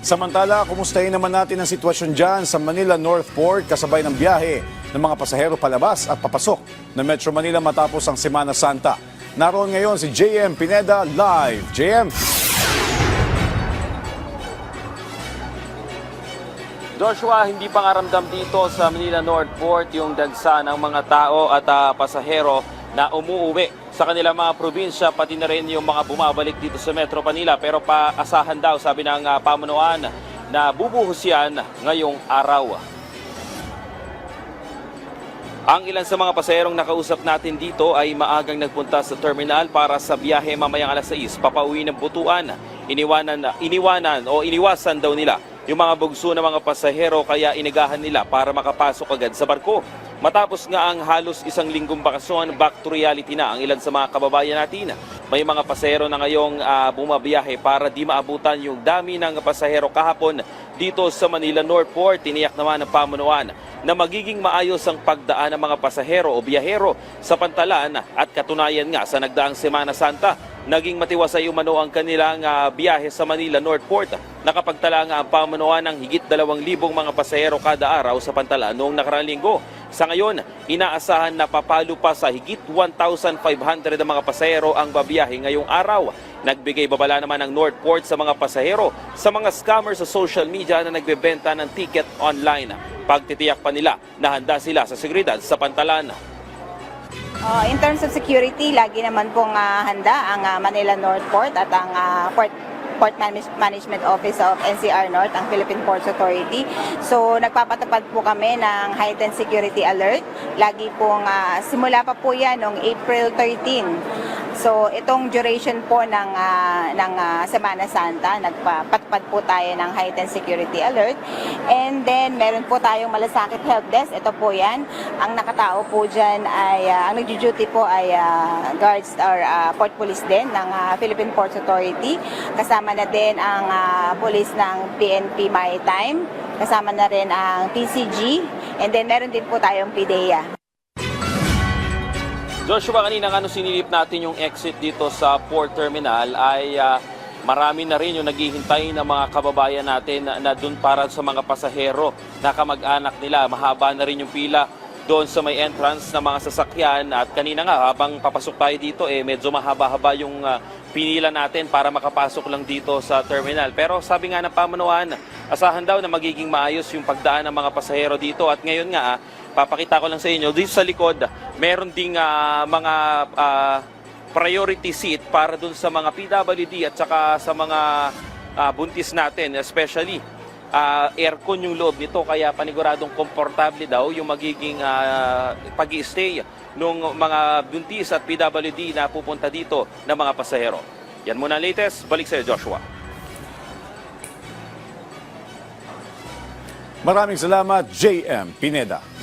Samantala, kumustahin naman natin ang sitwasyon dyan sa Manila North Port kasabay ng biyahe ng mga pasahero palabas at papasok ng Metro Manila matapos ang Semana Santa. Naroon ngayon si JM Pineda live. JM? Joshua, hindi pa nga ramdam dito sa Manila North Port yung dagsa ng mga tao at pasahero na umuuwi sa kanilang mga probinsya, pati na rin yung mga bumabalik dito sa Metro Manila. Pero paasahan daw, sabi ng pamunuan, na bubuhos yan ngayong araw. Ang ilan sa mga pasaherong nakausap natin dito ay maagang nagpunta sa terminal para sa biyahe mamayang alas 6, papauwi ng Butuan. Iniwasan daw nila yung mga bugso ng mga pasahero kaya inagahan nila para makapasok agad sa barko. Matapos nga ang halos isang linggong bakasyon, back to reality na ang ilan sa mga kababayan natin. May mga pasahero na ngayong bumabiyahe para di maabutan yung dami ng pasahero kahapon dito sa Manila North Port. Tiniyak naman ng pamunuan na magiging maayos ang pagdaan ng mga pasahero o biyahero sa pantalan at katunayan nga sa nagdaang Semana Santa, naging matiwasay umano ang kanilang biyahe sa Manila North Port. Nakapagtala nga ang pamunuan ng higit 2,000 mga pasahero kada araw sa pantalan noong nakaraang linggo. Sa ngayon, inaasahan na papalo pa sa higit 1,500 na mga pasahero ang babiyahe ngayong araw. Nagbigay babala naman ang North Port sa mga pasahero sa mga scammer sa social media na nagbebenta ng ticket online. Pagtitiyak pa nila na handa sila sa seguridad sa pantalan. In terms of security, lagi naman pong handa ang Manila North Port at ang Port Management Office of NCR North, ang Philippine Ports Authority. So nagpapatupad po kami ng heightened security alert. Lagi pong simula pa po yan noong April 13. So itong duration po ng Semana Santa, nagpapatupad po tayo ng heightened security alert. And then meron po tayong malasakit help desk. Ito po yan. Ang nakatao po dyan ay, ang nag-duty po ay guards or port police din ng Philippine Ports Authority. Kasama na din ang police ng PNP Maritime. Kasama na rin ang PCG. And then meron din po tayong PDEA. Joshua, kanina nga sinilip natin yung exit dito sa Port Terminal ay marami na rin yung naghihintay ng mga kababayan natin na dun para sa mga pasahero na kamag-anak nila. Mahaba na rin yung pila doon sa may entrance ng mga sasakyan at kanina nga habang papasok tayo dito medyo mahaba-haba yung pinila natin para makapasok lang dito sa terminal. Pero sabi nga ng pamunuan, asahan daw na magiging maayos yung pagdaan ng mga pasahero dito at ngayon nga papakita ko lang sa inyo, dito sa likod, meron ding mga priority seat para dun sa mga PWD at saka sa mga buntis natin, especially aircon yung loob nito, kaya paniguradong komportable daw yung magiging pag-i-stay ng mga buntis at PWD na pupunta dito ng mga pasahero. Yan muna ang latest. Balik sa iyo, Joshua. Maraming salamat, JM Pineda.